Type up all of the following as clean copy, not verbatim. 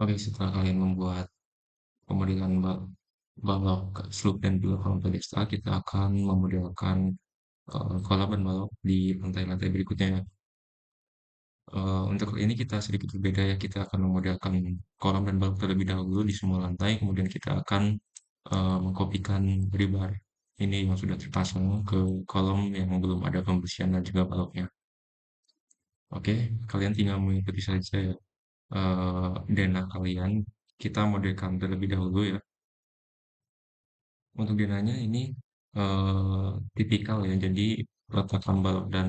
Oke, setelah kalian membuat pemodelan balok, slope, dan juga kolom pedestal, kita akan memodelkan kolam dan balok di lantai-lantai berikutnya ya. Untuk kali ini kita sedikit berbeda ya, kita akan memodelkan kolam dan balok terlebih dahulu di semua lantai, kemudian kita akan mengkopikan rebar ini yang sudah terpasang ke kolom yang belum ada pembersihan dan juga baloknya. Oke, kalian tinggal mengikuti saja ya. Denah kalian, kita modelkan terlebih dahulu ya. Untuk denahnya ini tipikal ya, jadi peletakan balok dan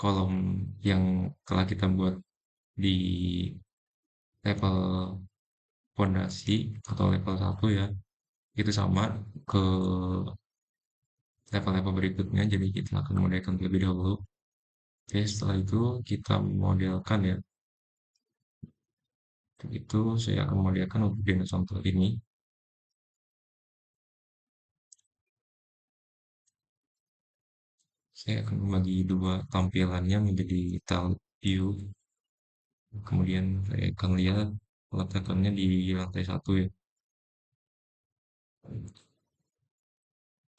kolom yang telah kita buat di level pondasi atau level satu ya, itu sama ke level-level berikutnya, jadi kita akan modelkan terlebih dahulu. Oke, setelah itu kita modelkan ya. Untuk itu saya akan modelkan untuk denah contoh ini. Saya akan membagi dua tampilannya menjadi tiled view. Kemudian saya akan lihat peletakannya di lantai satu ya.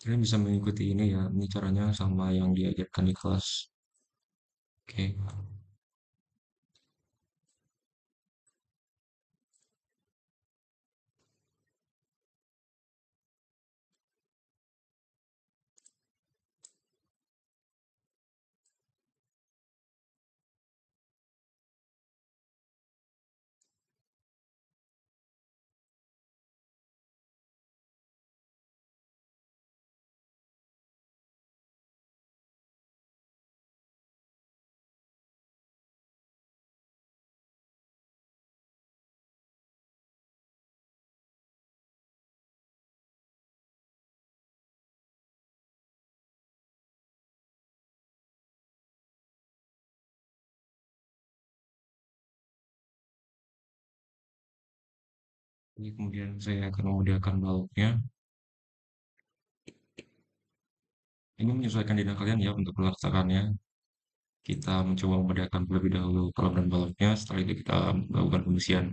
Kalian bisa mengikuti ini ya, ini caranya sama yang diajarkan di kelas. Oke, ini kemudian saya akan memodelkan baloknya. Ini menyesuaikan lidah kalian ya untuk peletakannya. Kita mencoba memodelkan terlebih dahulu kolom dan baloknya, setelah itu kita melakukan pembersihan.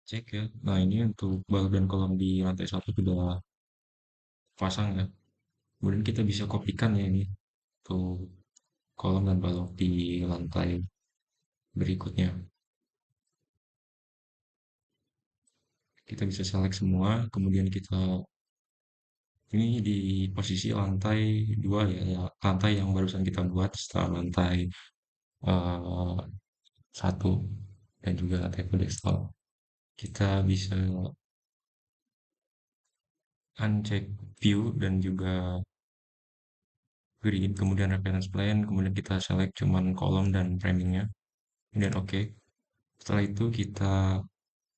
Cek ya. Nah, ini untuk balok dan kolom di lantai satu sudah pasang ya. Kemudian kita bisa kopikan ya ini untuk kolom dan balok di lantai berikutnya. Kita bisa select semua, kemudian kita ini di posisi lantai 2 ya, ya, lantai yang barusan kita buat setelah lantai eh, 1 dan juga lantai pedestal. Kita bisa uncheck view dan juga grid, kemudian reference plane, kemudian kita select cuman kolom dan framingnya, kemudian oke. Setelah itu kita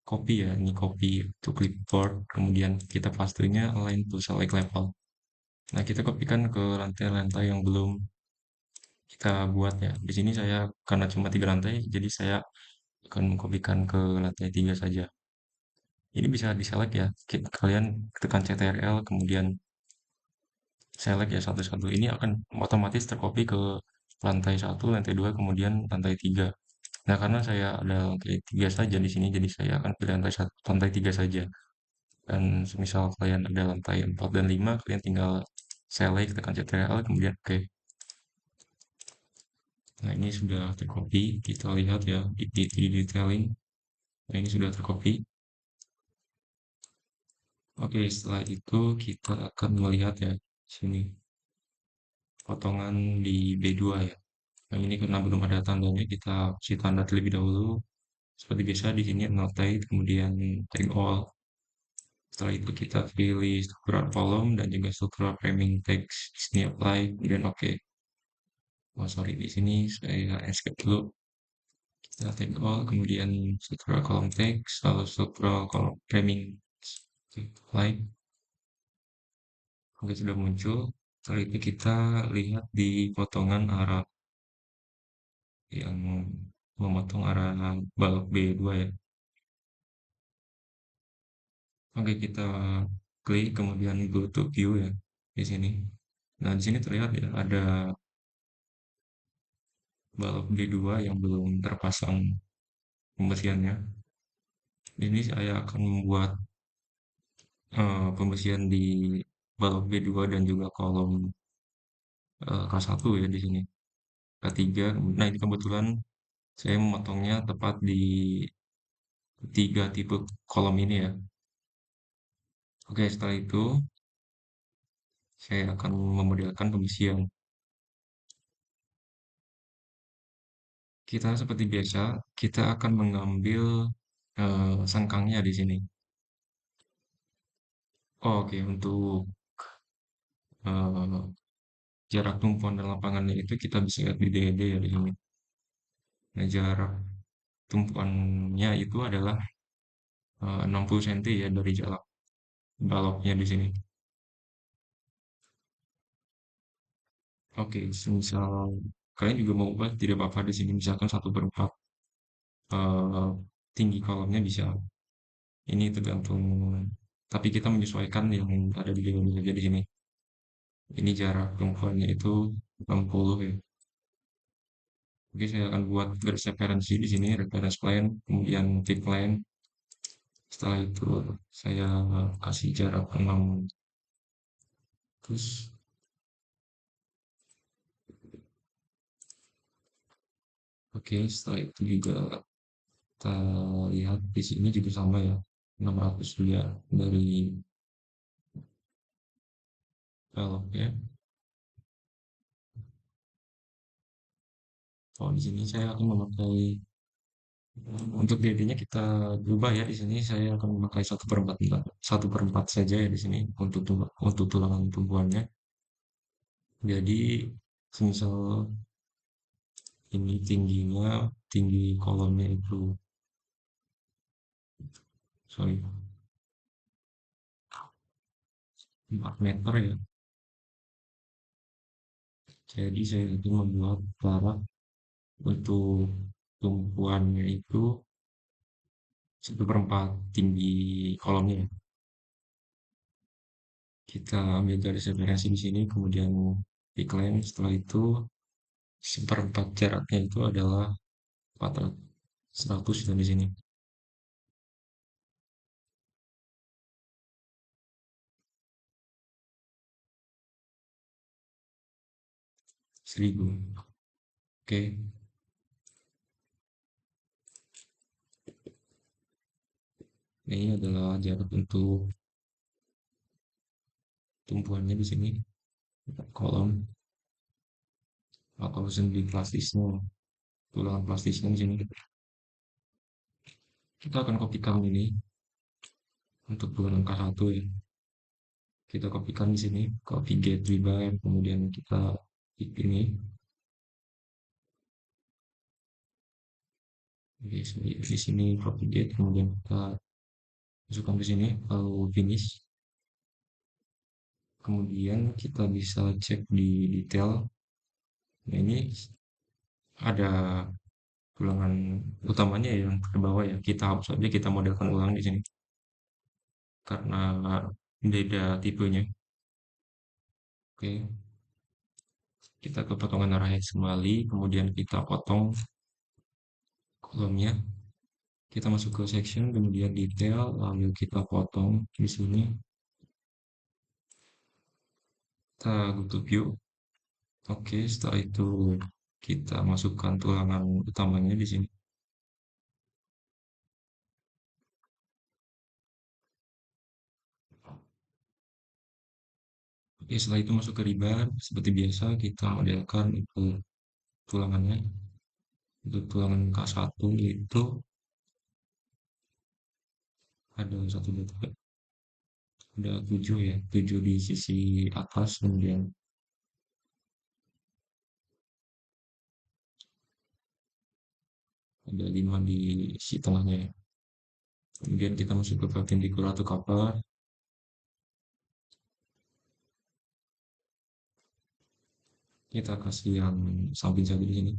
copy ya, ini copy to clipboard, kemudian kita pastenya align to select level. Nah, kita kopikan ke lantai-lantai yang belum kita buat ya. Di sini saya karena cuma 3 lantai, jadi saya akan mengkopikan ke lantai 3 saja. Ini bisa diselect ya. Kalian tekan CTRL, kemudian select ya satu-satu. Ini akan otomatis tercopy ke lantai satu, lantai 2, kemudian lantai 3. Nah, karena saya ada lantai 3 saja di sini, jadi saya akan pilih lantai satu, lantai 3 saja. Dan semisal kalian ada lantai 4 dan 5, kalian tinggal select, tekan CTRL, kemudian oke. Nah, ini sudah tercopy. Kita lihat ya di detailing. Nah, ini sudah tercopy. Oke, setelah itu kita akan melihat ya, sini potongan di B2 ya. Nah, ini karena belum ada tandanya, kita kasih tanda terlebih dahulu. Seperti biasa di sini annotate, kemudian tag all. Setelah itu kita pilih struktural column dan juga struktural framing text. Di sini apply, kemudian oke. Oh sorry, di sini saya escape dulu. Kita tag all, kemudian struktural column text, lalu struktural column framing. Oke, apply. Oke, sudah muncul. Setelah itu kita lihat di potongan arah yang memotong arah balok B2 ya. Oke, kita klik kemudian go to view ya di sini. Nah, di sini terlihat ya ada balok B2 yang belum terpasang pembersihannya. Ini saya akan membuat pembersihan di balok B2 dan juga kolom K1 ya di sini. K3. Nah, ini kebetulan saya memotongnya tepat di tiga tipe kolom ini ya. Oke, setelah itu saya akan memodelkan pembersihan. Kita seperti biasa, kita akan mengambil sengkangnya di sini. Oh, oke, untuk eh, jarak tumpuan dan lapangannya itu kita bisa lihat di DED ya di sini. Nah, jarak tumpuannya itu adalah 60 cm ya dari jarak baloknya di sini. Oke, semisal kalian juga mau ubah tidak apa-apa di sini, misalkan 1/4 eh, tinggi kolomnya bisa. Ini tergantung, tapi kita menyesuaikan yang ada di dalam saja di sini. Ini jarak tumpuannya itu 60 ya. Oke, saya akan buat garis referensi di sini, reference line, kemudian tip line. Setelah itu saya kasih jarak 6 terus. Oke, setelah itu juga kita lihat di sini juga sama ya, 600 dia dari velg ya. Kalau di sini saya akan memakai untuk DD-nya kita berubah ya. Di sini saya akan memakai 1/4 saja ya di sini untuk tulangan tumbuhannya. Jadi semisal ini tingginya, tinggi kolomnya itu, sorry, 4 meter ya. Jadi saya itu membuat jarak untuk tumpuannya itu 1/4 tinggi kolomnya ya. Kita ambil garis referensi di sini, kemudian decline. Setelah itu 1/4 jaraknya itu adalah 400, 100 dan di sini 1000. Oke, nah, ini adalah jarak untuk tumpuannya di sini, kolom atau sendi plastisnya, tulangan plastisnya di sini. Kita akan kopikan ini untuk tulangan K1 ya. Kita kopikan di sini, copy get rebind, kemudian kita klik ini. Di sini copy get, kemudian kita masukkan di sini, lalu finish. Kemudian kita bisa cek di detail. Nah, ini ada tulangan utamanya yang ke bawah ya. Kita hapus saja, kita modelkan ulang di sini karena beda tipenya. Oke, kita ke potongan arah X kembali, kemudian kita potong kolomnya. Kita masuk ke section, kemudian detail, lalu kita potong di sini. Kita go to view. Oke, setelah itu kita masukkan tulangan utamanya di sini. Oke, setelah itu masuk ke ribar. Seperti biasa kita modelkan itu tulangannya. Untuk tulangan K1 itu ada satu dua tiga, ada 7 ya, 7 di sisi atas, kemudian ada 5 di sisi tengahnya ya. Kemudian kita masuk ke perpendicular atau coupler, kita kasih yang samping saja di sini.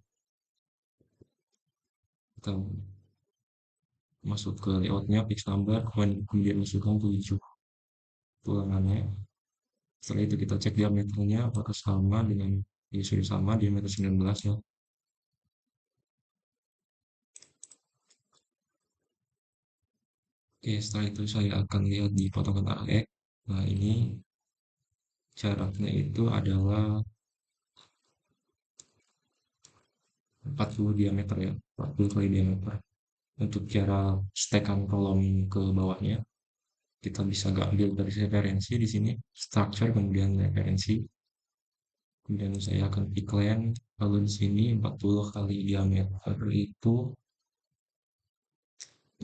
Kita masuk ke layoutnya, fix number, kemudian masukkan 7 tulangannya. Setelah itu kita cek diameternya apakah sama dengan, ya sudah sama, diameter 19 ya. Oke, setelah itu saya akan lihat di potongan AE. Nah, ini jaraknya itu adalah 40 diameter ya, 40 kali diameter. Untuk jarak stekan kolom ke bawahnya, kita bisa ambil dari referensi di sini, structure, kemudian referensi. Kemudian saya akan pick length, lalu di sini 40 kali diameter itu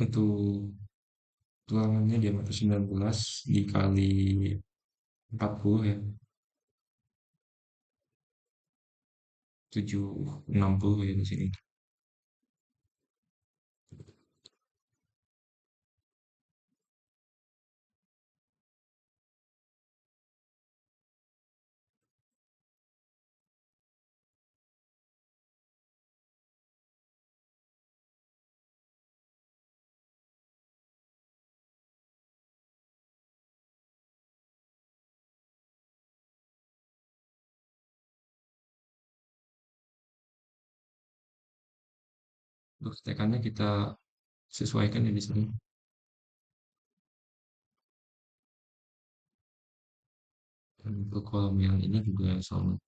untuk tulangannya diameter 19 dikali 40 ya, 760 ya di sini. Untuk stekannya kita sesuaikan ya di sini. Dan untuk kolom yang ini juga sama.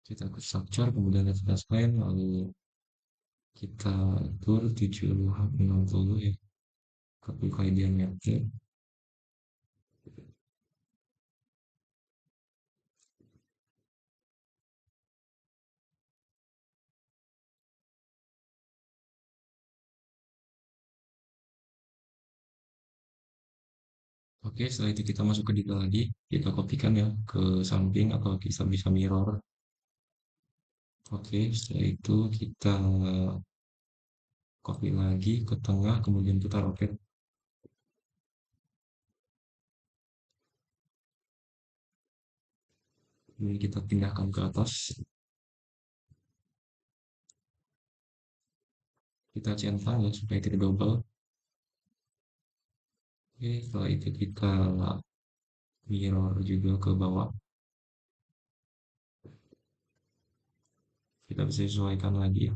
Kita ke structure, kemudian reference line, lalu kita atur 760 ya, 40 kali diameter. Oke, setelah itu kita masuk ke detail lagi, kita kopikan ya ke samping atau kita bisa mirror. Oke, setelah itu kita copy lagi ke tengah, kemudian kita rotate. Kemudian kita pindahkan ke atas, kita centang ya supaya tidak double. Oke, setelah itu kita mirror juga ke bawah. Kita bisa sesuaikan lagi ya.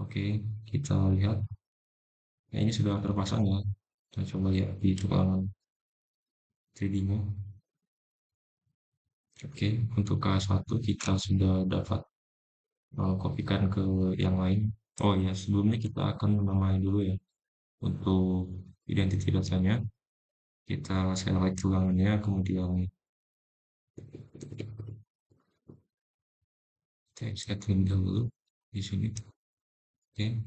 Oke, kita lihat. Nah, ini sudah terpasang ya. Kita coba lihat di tulangan 3D-nya. Oke, untuk K1 kita sudah dapat kopikan ke yang lain. Oh ya, sebelumnya kita akan menamai dulu ya. Untuk identity datanya, kita select tulangannya, kemudian kita extract terlebih dahulu di sini. Oke,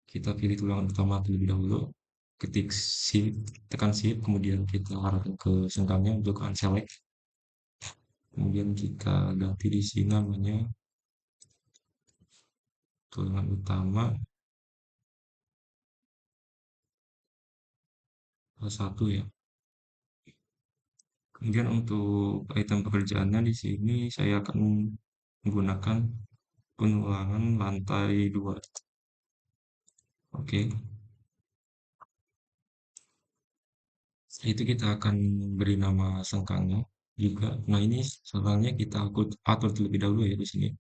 kita pilih tulangan pertama terlebih dahulu. Ketik shift, tekan shift, kemudian kita arahkan ke sengkangnya untuk unselect. Kemudian kita ganti di sini namanya tulangan utama satu ya. Kemudian untuk item pekerjaannya di sini saya akan menggunakan penulangan lantai 2. Oke, setelah itu kita akan beri nama sengkangnya juga. Nah, ini sengkangnya kita atur terlebih dahulu ya di sini.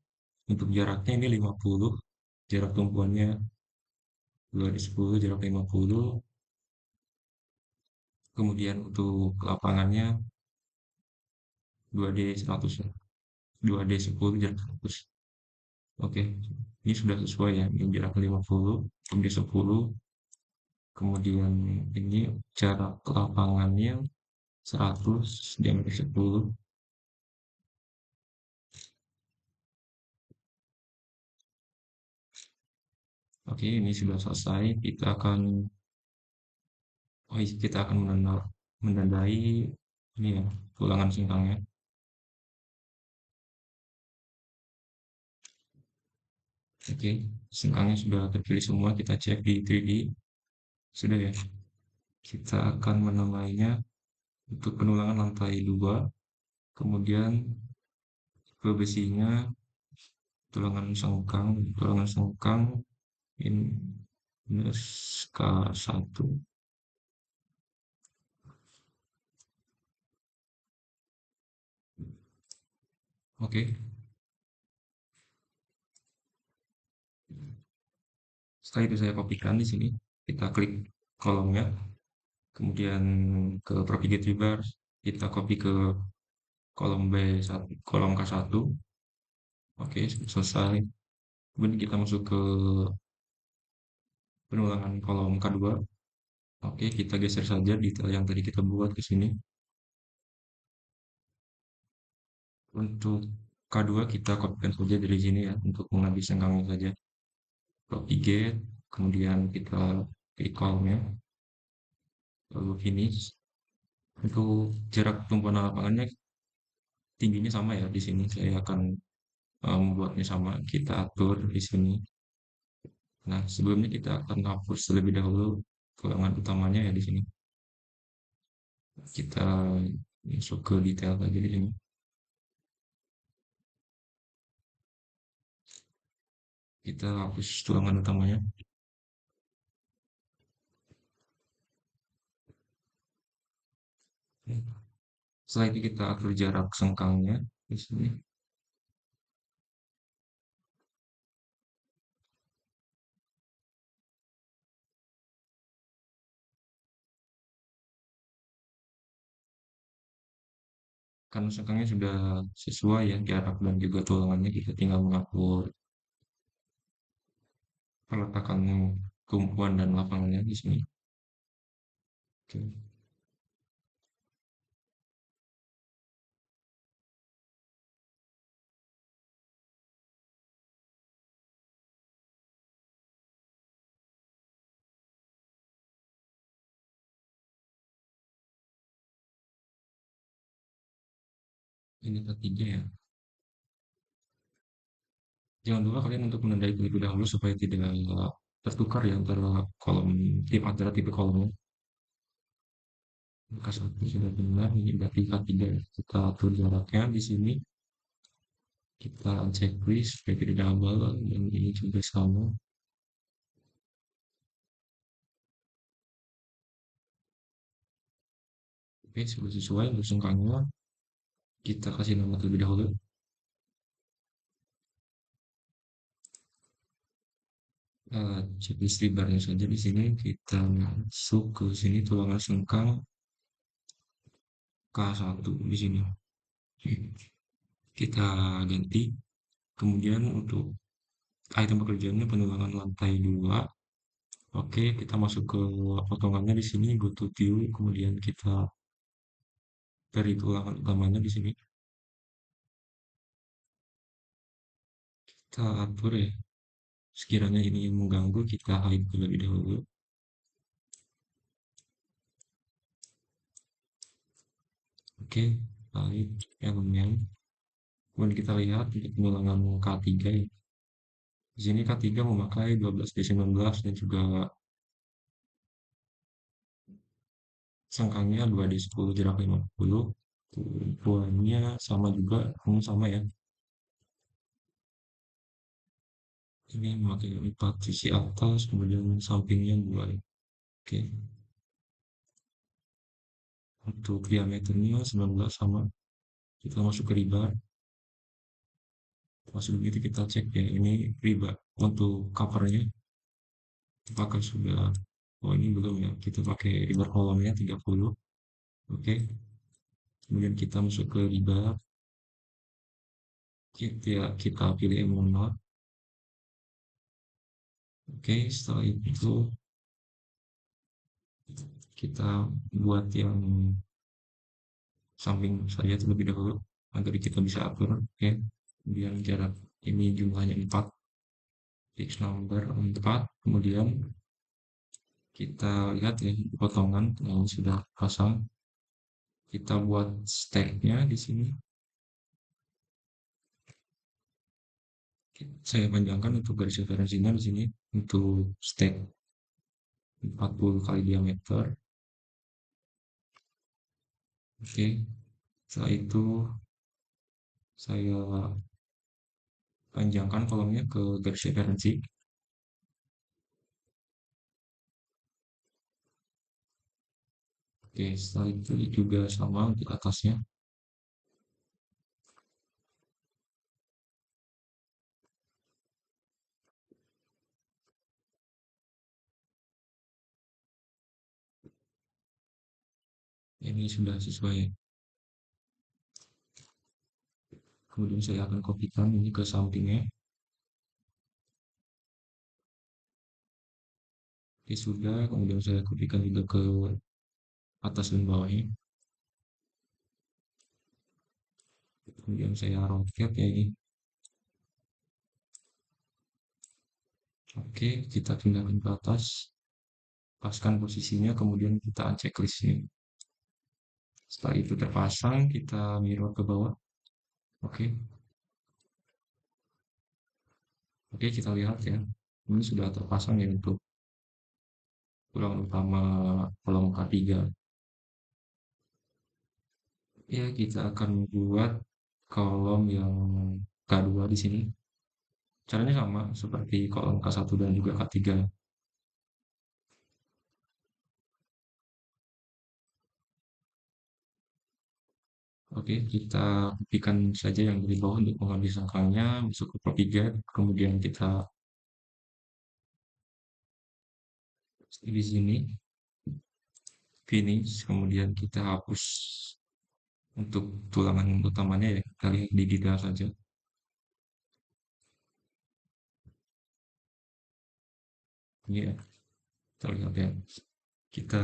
Untuk jaraknya ini 50, jarak tumpuannya 2 di 10, jarak 50. Kemudian untuk lapangannya 2D 100 ya. 2D 10 jarak 100. Oke. Ini sudah sesuai ya, ini jarak 50, kemudian 10, kemudian ini jarak lapangannya 100, diameter 10. Oke, ini sudah selesai. Kita akan menandai ini ya, tulangan singkangnya. Oke, singkangnya sudah terpilih semua. Kita cek di 3D. Sudah ya. Kita akan menamainya untuk penulangan lantai 2. Kemudian ke besinya tulangan sengkang ini minus K1. Oke, setelah itu saya kopikan di sini. Kita klik kolomnya, kemudian ke propagate reverse, kita copy ke kolom B1, kolom K1. Oke, selesai. Kemudian kita masuk ke penulangan kolom K2. Oke, kita geser saja detail yang tadi kita buat ke sini. Untuk K2 kita kopikan saja dari sini ya, untuk mengambil sengkangnya saja. Propagate, kemudian kita klik kolomnya, lalu finish. Untuk jarak tumpuan lapangannya tingginya sama ya di sini. Saya akan membuatnya sama. Kita atur di sini. Nah, sebelumnya kita akan hapus terlebih dahulu tulangan utamanya ya di sini. Kita masuk ke detail lagi di sini. Kita hapus tulangan utamanya. Setelah itu kita atur jarak sengkangnya di sini. Karena sengkangnya sudah sesuai ya jarak dan juga tulangannya, kita tinggal mengatur peletakan tumpuan dan lapangannya di sini. Oke. Ini ketiga ya. Jangan lupa kalian untuk menandai terlebih dahulu supaya tidak tertukar ya antara kolom antara tipe kolomnya. Maka satu sudah benar, ini berarti K3 ya. Kita atur jaraknya di sini. Kita checklist supaya tidak double dan ini juga sama. Oke, sudah sesuai untuk sengkangnya. Kita kasih nama terlebih dahulu. Checklist rebarnya saja di sini. Kita masuk ke sini tulangan sengkang K1 di sini. Kita ganti. Kemudian untuk item pekerjaannya penulangan lantai 2. Oke, kita masuk ke potongannya di sini, go to view, kemudian kita dari tulangan utamanya di sini. Kita atur ya. Sekiranya ini yang mengganggu, kita hide terlebih dahulu. Oke, hide elemen. Kemudian kita lihat untuk penulangan K3 ya. Di sini K3 memakai 12D19 dan juga sengkangnya 2D10 jarak 50. Tumpuannya sama juga, ini sama ya. Ini memakai 4 sisi atas, kemudian sampingnya 2 ya. Oke, untuk diameternya 19 sama. Kita masuk ke riba. Masuk begitu kita cek ya, ini riba. Untuk covernya, apakah sudah, oh ini belum ya. Kita pakai riba kolomnya 30. Oke, kemudian kita masuk ke riba. Kita pilih M0. Oke, setelah itu kita buat yang samping saja terlebih dahulu agar kita bisa atur. Oke, kemudian jarak ini jumlahnya 4, fix number 4. Kemudian kita lihat ya potongan yang sudah pasang. Kita buat stacknya di sini. Saya panjangkan untuk garis referensinya di sini untuk stack 40 kali diameter. Oke, setelah itu saya panjangkan kolomnya ke garis referensi. Oke, setelah itu juga sama untuk atasnya. Ini sudah sesuai. Kemudian saya akan kopikan ini ke sampingnya. Oke, sudah. Kemudian saya kopikan juga ke atas dan bawahnya. Kemudian saya roket ya ini. Oke, kita pindahkan ke atas. Paskan posisinya, kemudian kita uncheck listnya. Setelah itu terpasang, kita mirror ke bawah. Oke, oke kita lihat ya. Ini sudah terpasang ya untuk tulang utama kolom K3. Ya, kita akan buat kolom yang K2 di sini. Caranya sama seperti kolom K1 dan juga K3. Oke, kita kopikan saja yang dari bawah untuk mengambil sangkangnya, masuk ke Propagate, kemudian kita di sini finish, kemudian kita hapus untuk tulangan utamanya ya, kita lihat di detail saja. Ini ya, kita lihat ya. Kita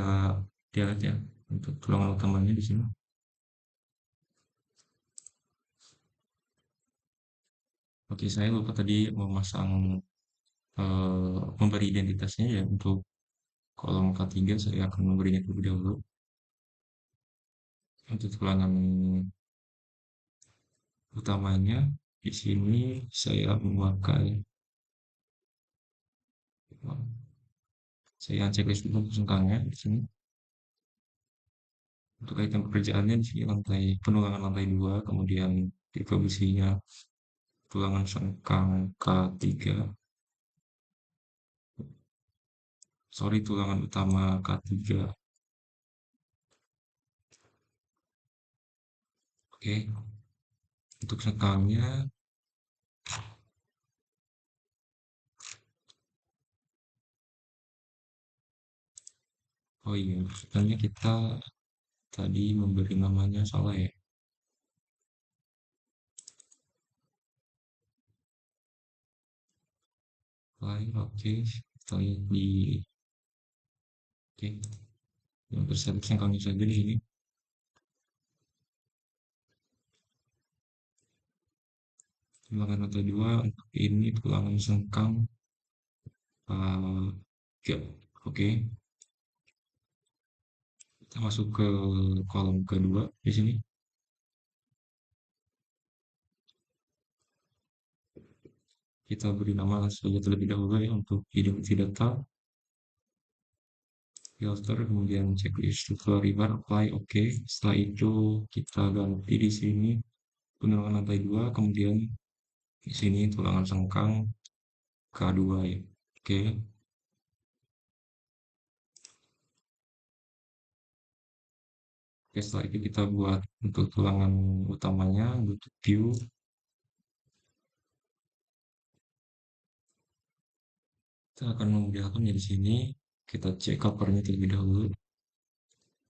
lihat ya untuk tulangan utamanya di sini. Oke, saya lupa tadi memasang memberi identitasnya ya untuk kolom K3 saya akan memberinya terlebih dahulu. Untuk tulangan utamanya di sini saya memakai saya checklist dulu sengkangnya di sini. Untuk item pekerjaannya di sini penulangan lantai 2, kemudian distribusinya tulangan sengkang K3, sorry tulangan utama K3. Oke, untuk sengkangnya, oh iya, sebenarnya kita tadi memberi namanya salah ya. Lain, oke, kita lihat di, oke, yang bersebut sengkangnya saja di sini. Tulangan lantai 2 untuk ini tulangan sengkang K3. Oke, kita masuk ke kolom kedua di sini. Kita beri nama saja terlebih dahulu ya untuk identity data, filter, kemudian checklist setelah ribar, apply, oke. Setelah itu kita ganti di sini penurunan lantai 2, kemudian di sini tulangan sengkang K2 ya. Oke, oke setelah itu kita buat untuk tulangan utamanya, untuk view, kita akan memudahkannya di sini. Kita cek covernya terlebih dahulu.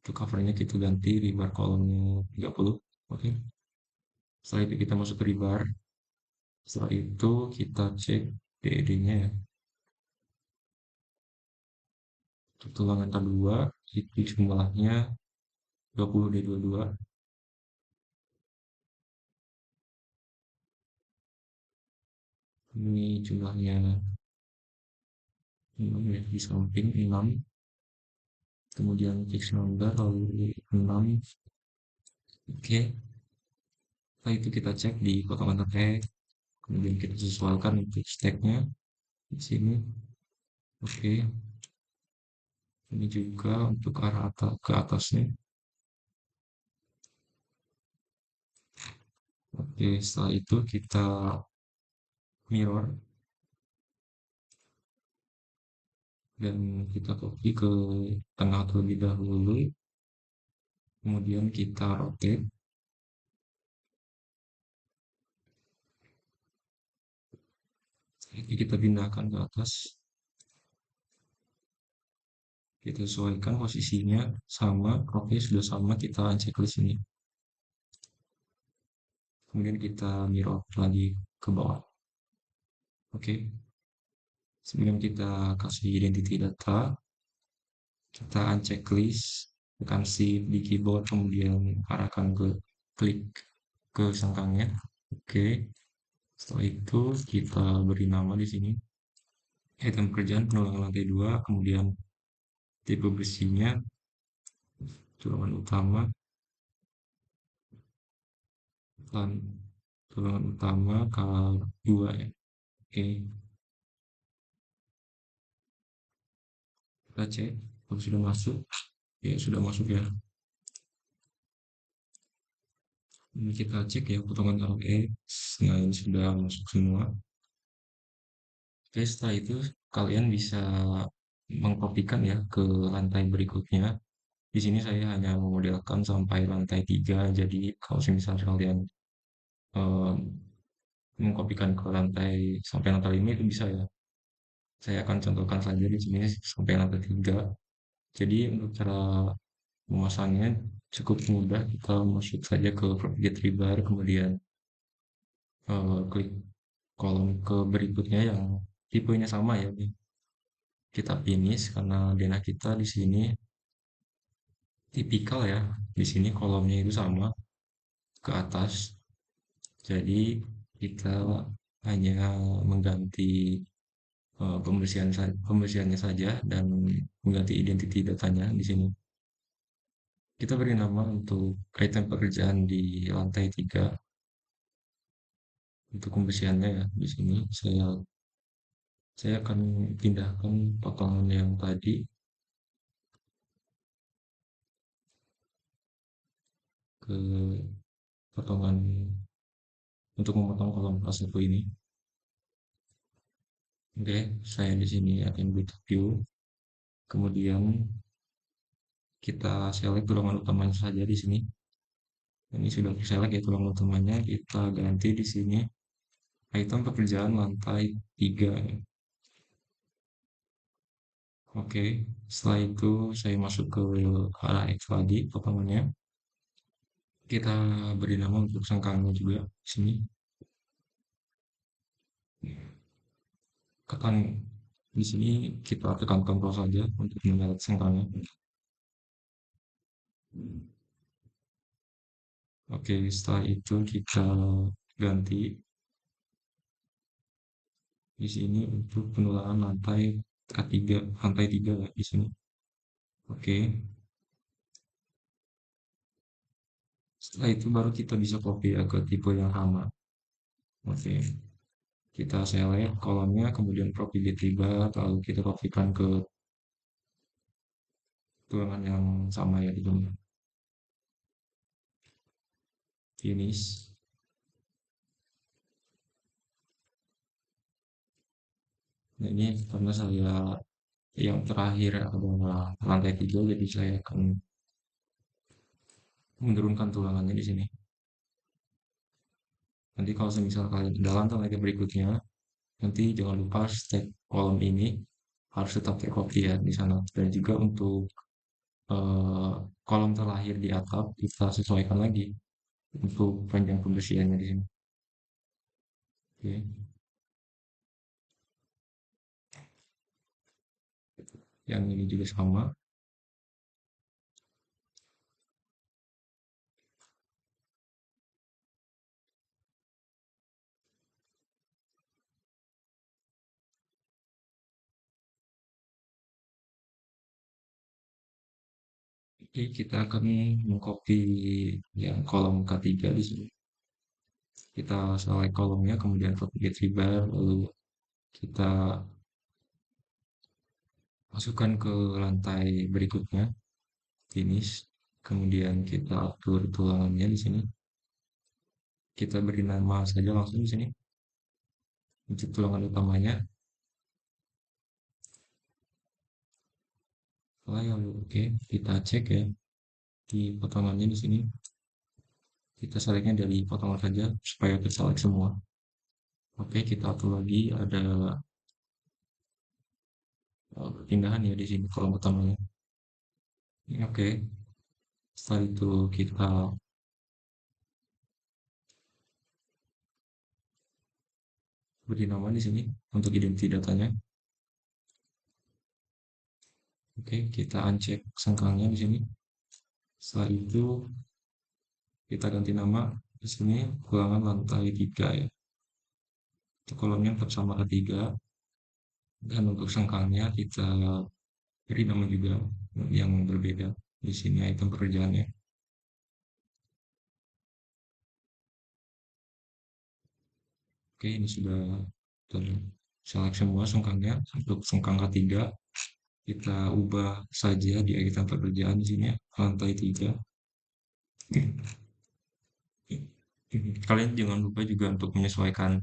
Untuk covernya kita ganti rebar kolomnya 30. Oke. Setelah itu kita masuk ke rebar. Setelah itu kita cek DED-nya ya. Untuk tulangan kedua itu jumlahnya 20D22. Ini jumlahnya 6 ya, di samping 6, kemudian fix number lalu 6. Oke, setelah itu kita cek di potongan teks, kemudian kita sesuaikan untuk stacknya di sini. Oke, ini juga untuk arah atas ke atasnya. Oke, setelah itu kita mirror dan kita copy ke tengah terlebih dahulu, kemudian kita rotate. Ini kita pindahkan ke atas, kita sesuaikan posisinya sama. Oke, sudah sama, kita checklist ini, kemudian kita mirror lagi ke bawah. Oke, sebelum kita kasih identity data, kita unchecklist, tekan shift di keyboard, kemudian arahkan ke klik ke sangkangnya. Oke, setelah itu kita beri nama di sini item pekerjaan penulangan lantai 2, kemudian tipe bersihnya tulangan utama, dan tulangan utama K2 ya. Oke, kita cek kalau sudah masuk. Ya, sudah masuk ya. Ini kita cek ya potongan LX. Nah, ini sudah masuk semua. Oke, setelah itu kalian bisa mengkopikan ya ke lantai berikutnya. Di sini saya hanya memodelkan sampai lantai 3. Jadi kalau misalnya kalian eh, mengkopikan ke lantai sampai lantai 5 itu bisa ya. Saya akan contohkan saja di sini sampai lantai 3. Jadi untuk cara memasangnya cukup mudah. Kita masuk saja ke Property Tribar, kemudian klik kolom ke berikutnya yang tipenya sama ya. Kita finish karena denah kita di sini tipikal ya. Di sini kolomnya itu sama ke atas. Jadi kita hanya mengganti pembersihannya saja dan mengganti identity datanya di sini. Kita beri nama untuk item pekerjaan di lantai 3 untuk pembersihannya ya. Di sini saya akan pindahkan potongan yang tadi ke potongan untuk memotong kolom kelas 1 ini. Oke, saya di sini akan build view. Kemudian kita select tulangan utamanya saja di sini. Ini sudah select ya tulangan utamanya. Kita ganti di sini item pekerjaan lantai 3. Oke, setelah itu saya masuk ke arah X lagi potongannya. Kita beri nama untuk sangkangnya juga di sini. Tekan di sini kita tekan Ctrl saja untuk menyeret sangkangnya. Oke, setelah itu kita ganti di sini untuk penulangan lantai K3, lantai 3 ya di sini. Oke, setelah itu baru kita bisa copy ya ke tipe yang sama. Oke, kita select kolomnya, kemudian probability bar, lalu kita kopikan ke tulangan yang sama ya di sini. Finish. Nah, ini karena saya yang terakhir adalah lantai 3, jadi saya akan menurunkan tulangannya di sini. Nanti kalau misal kalian dalam lantai berikutnya, nanti jangan lupa step kolom ini harus tetap tercopy ya di sana. Dan juga untuk eh, kolom terlahir di atap kita sesuaikan lagi untuk panjang pembersihannya di sini. Oke. Yang ini juga sama. Oke, kita akan mengcopy yang kolom K3 di sini. Kita select kolomnya, kemudian copy retriever, lalu kita masukkan ke lantai berikutnya, finish. Kemudian kita atur tulangannya di sini. Kita beri nama saja langsung di sini untuk tulangan utamanya. Lalu oke, kita cek ya di potongannya di sini. Kita selectnya dari potongan saja supaya terselect semua. Oke, kita atur lagi ada perpindahan ya di sini kolom utamanya. Oke, setelah itu kita beri nama di sini untuk identity datanya. Oke, kita uncheck sengkangnya di sini. Setelah itu kita ganti nama di sini ulangan lantai 3 ya. Itu kolomnya tetap sama ketiga dan untuk sengkangnya kita beri nama juga yang berbeda di sini item pekerjaannya. Oke, ini sudah terselect semua sengkangnya. Untuk sengkang ketiga kita ubah saja di item pekerjaan di sini ya, lantai 3. Kalian jangan lupa juga untuk menyesuaikan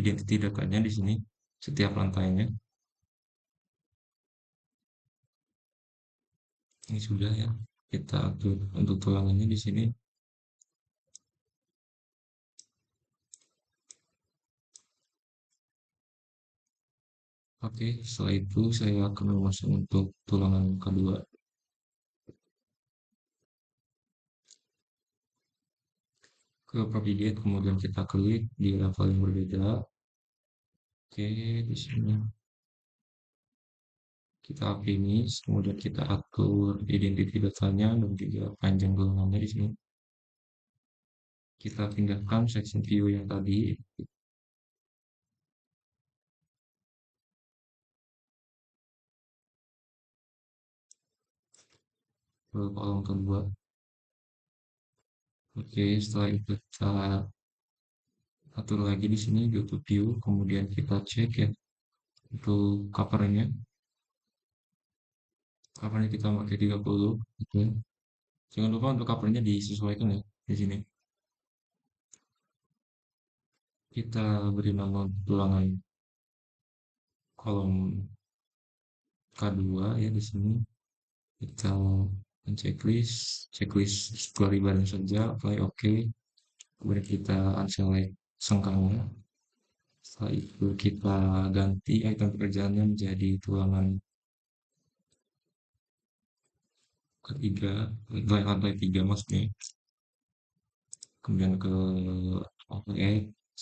identity datanya di sini setiap lantainya. Ini sudah ya. Kita atur untuk tulangannya di sini. Oke, setelah itu saya akan masuk untuk tulangan kedua. Ke Propagate, kemudian kita klik di level yang berbeda. Oke, di sini kita finish, kemudian kita atur identity datanya dan juga panjang tulangannya di sini. Kita pindahkan section view yang tadi ke kolom kedua. Oke, setelah itu kita atur lagi di sini go to view, kemudian kita cek ya untuk covernya. Covernya kita pakai 30 gitu. Jangan lupa untuk covernya disesuaikan ya di sini. Kita beri nama tulangan kolom K2 ya di sini. Kita checklist, checklist setelah saja, apply oke. Kemudian kita unselect sengkangnya. Setelah itu kita ganti item pekerjaannya menjadi tulangan ketiga, lantai 3 maksudnya. Kemudian ke OPX,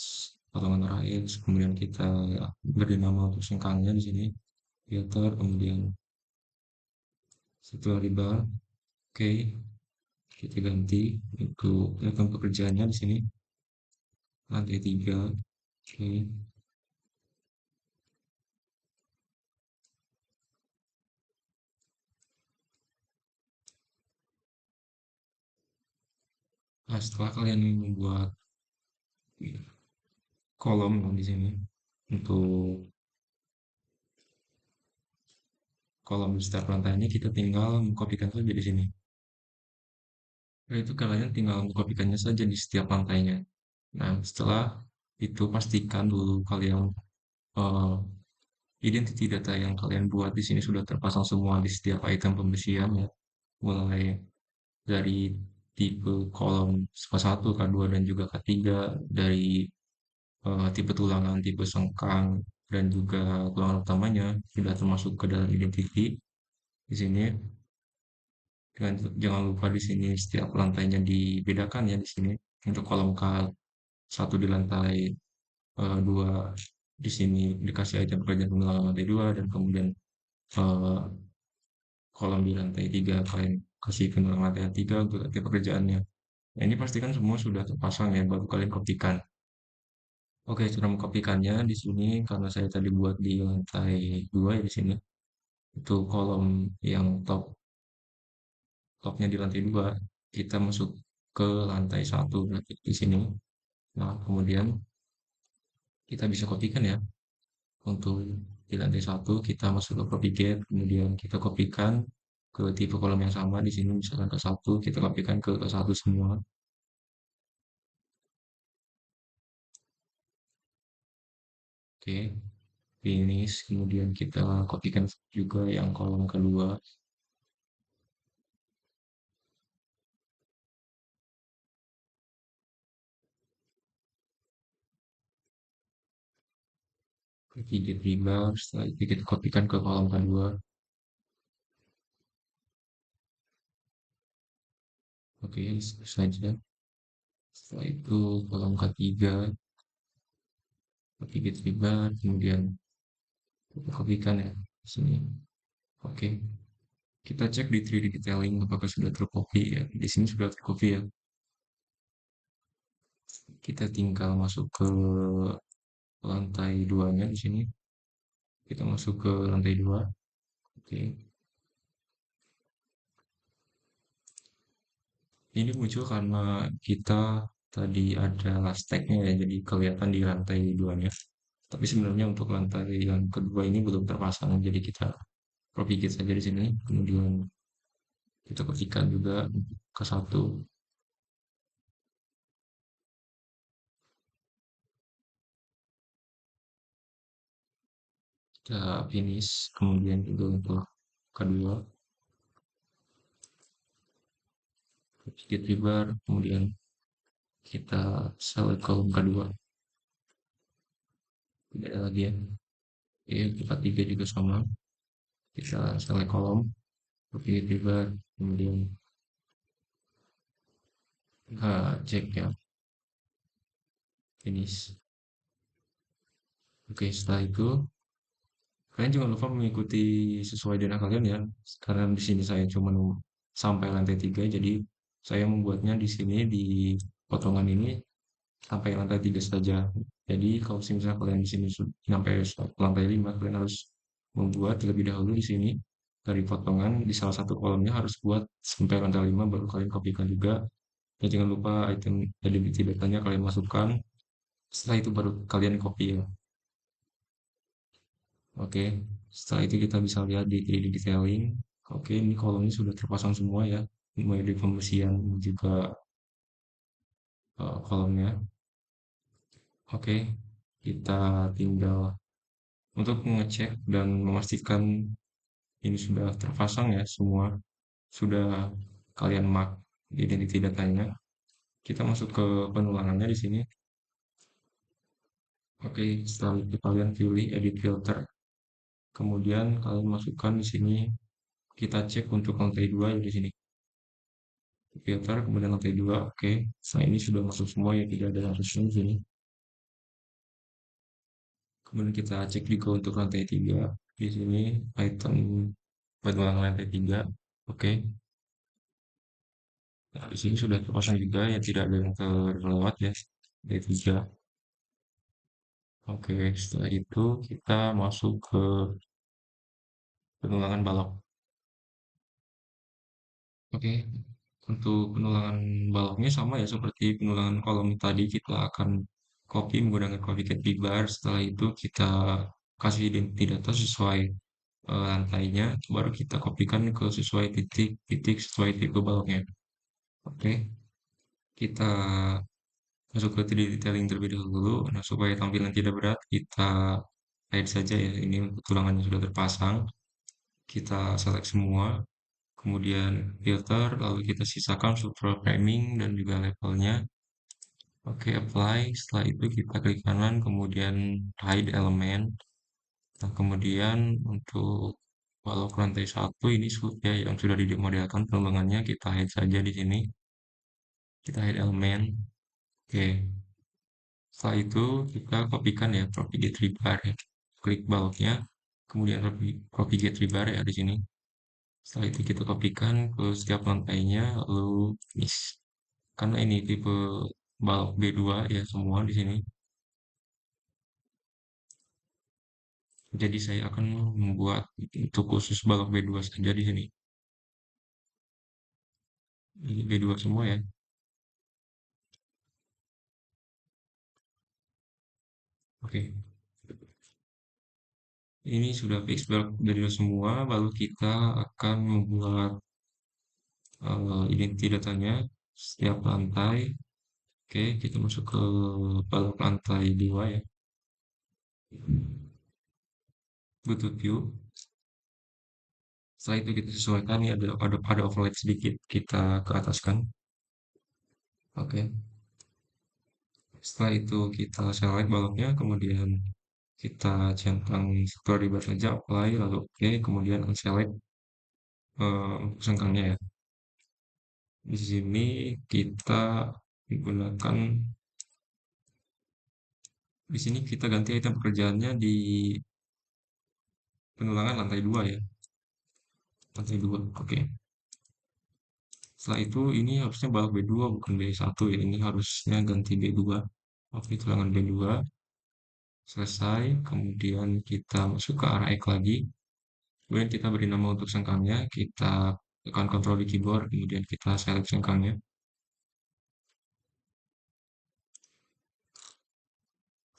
potongan RAX, kemudian kita beri nama untuk sengkangnya di sini, filter, kemudian setelah riba, oke, kita ganti untuk item pekerjaannya di sini, lantai 3, oke. Nah, setelah kalian membuat kolom di sini untuk kolom di setiap lantainya kita tinggal mengkopikan saja di sini. Nah, itu kalian tinggal mengkopikannya saja di setiap lantainya. Nah, setelah itu pastikan dulu kalian eh, identity data yang kalian buat di sini sudah terpasang semua di setiap item pembersihan ya. Mulai dari tipe kolom K1, K2 dan juga K3 dari tipe tulangan, tipe sengkang dan juga tulangan utamanya sudah termasuk ke dalam identity di sini. Dan jangan lupa di sini setiap lantainya dibedakan ya di sini. Untuk kolom K1 di lantai 2 di sini dikasih item pekerjaan pengulangan lantai 2 dan kemudian eh, kolom di lantai 3 kalian kasih penulang lantai 3 untuk nanti pekerjaannya. Nah, ini pastikan semua sudah terpasang ya, baru kalian kopikan. Oke, cara mengkopikannya di sini karena saya tadi buat di lantai 2 ya di sini. Itu kolom yang topnya di lantai 2 kita masuk ke lantai 1 berarti di sini. Nah, kemudian kita bisa kopikan ya. Untuk di lantai 1 kita masuk ke copy get, kemudian kita kopikan ke tipe kolom yang sama di sini misalkan ke 1 kita kopikan ke 1 semua. Oke, finish. Kemudian kita kopikan juga yang kolom kedua. Copy get ribar. Setelah itu kita kopikan ke kolom kedua. Oke, selesai saja. Setelah itu kolom ketiga, copy get ribar. Kemudian kita kopikan ya di sini. Oke, kita cek di 3D detailing apakah sudah tercopy ya. Di sini sudah tercopy ya. Kita tinggal masuk ke lantai duanya di sini. Kita masuk ke lantai 2. Oke. Ini muncul karena kita tadi ada last tag-nya ya, jadi kelihatan di lantai duanya. Tapi sebenarnya untuk lantai yang kedua ini belum terpasang, jadi kita copy paste saja di sini. Kemudian kita ketikkan juga ke 1. Kita finish. Kemudian juga untuk kedua, copy paste ribar. Kemudian kita select kolom kedua. Tidak ada lagi ya. Oke, kita tiga juga sama. Kita select kolom, copy paste ribar. Kemudian cek ya, finish. Oke, setelah itu kalian jangan lupa mengikuti sesuai dengan kalian ya. Karena di sini saya cuma sampai lantai 3, jadi saya membuatnya di sini di potongan ini sampai lantai 3 saja. Jadi kalau misalnya kalian di sini sampai lantai 5, kalian harus membuat terlebih dahulu di sini dari potongan di salah satu kolomnya harus buat sampai lantai 5 baru kalian kopikan juga. Dan jangan lupa item identity datanya kalian masukkan. Setelah itu baru kalian copy ya. Oke, setelah itu kita bisa lihat di 3D detailing. Oke, ini kolomnya sudah terpasang semua ya, mulai dari pembersihan juga kolomnya. Oke, kita tinggal untuk mengecek dan memastikan ini sudah terpasang ya semua, sudah kalian mark identity datanya. Kita masuk ke penulangannya di sini. Oke, setelah itu kalian pilih edit filter. Kemudian kalian masukkan di sini, kita cek untuk lantai 2 ya di sini. Filter, kemudian lantai 2, oke. Nah, ini sudah masuk semua ya, tidak ada harusnya di sini. Kemudian kita cek juga untuk lantai 3. Di sini item petualangan lantai 3, oke. Nah, di sini sudah terpasang juga ya, tidak ada yang terlewat ya. Lantai 3. Oke, setelah itu kita masuk ke penulangan balok. Oke, untuk penulangan baloknya sama ya seperti penulangan kolom tadi, kita akan copy menggunakan copycat bar. Setelah itu kita kasih identity data sesuai lantainya, baru kita kopikan ke sesuai titik-titik sesuai tipe baloknya. Oke, kita masuk ke 3D detailing terlebih dahulu. Nah, supaya tampilan tidak berat, kita hide saja ya. Ini tulangannya sudah terpasang. Kita select semua, kemudian filter, lalu kita sisakan subtool framing dan juga levelnya. Oke, apply. Setelah itu kita klik kanan, kemudian hide elemen. Nah, kemudian untuk balok lantai 1 ini ya, yang sudah dimodelkan pengembangannya kita hide saja di sini. Kita hide elemen. Oke. Setelah itu kita kopikan ya, propagate rebar ya. Klik baloknya. kemudian copy get rebar ya di sini. Setelah itu kita kopikan ke setiap lantainya, lalu finish. Karena ini tipe balok B2 ya semua di sini. Jadi saya akan membuat untuk khusus balok B2 saja di sini. Ini B2 semua ya. Oke. Ini sudah fix balok B2 semua, lalu kita akan membuat identity datanya setiap lantai. Oke, kita masuk ke balok lantai 2 ya. Butuh view. Setelah itu kita sesuaikan, ini ada overlay sedikit, kita ke ataskan. Oke. Setelah itu kita select baloknya, kemudian kita centang struktur di bawah saja, apply, lalu oke, kemudian unselect sengkangnya ya. Di sini kita menggunakan, di sini kita ganti item pekerjaannya di penulangan lantai 2 ya, lantai 2. Oke. Setelah itu ini harusnya balok B2 bukan B1 ya, ini harusnya ganti B2. Oke, tulangan B2 selesai, kemudian kita masuk ke arah X lagi, kemudian kita beri nama untuk sengkangnya, kita tekan Ctrl di keyboard, kemudian kita select sengkangnya.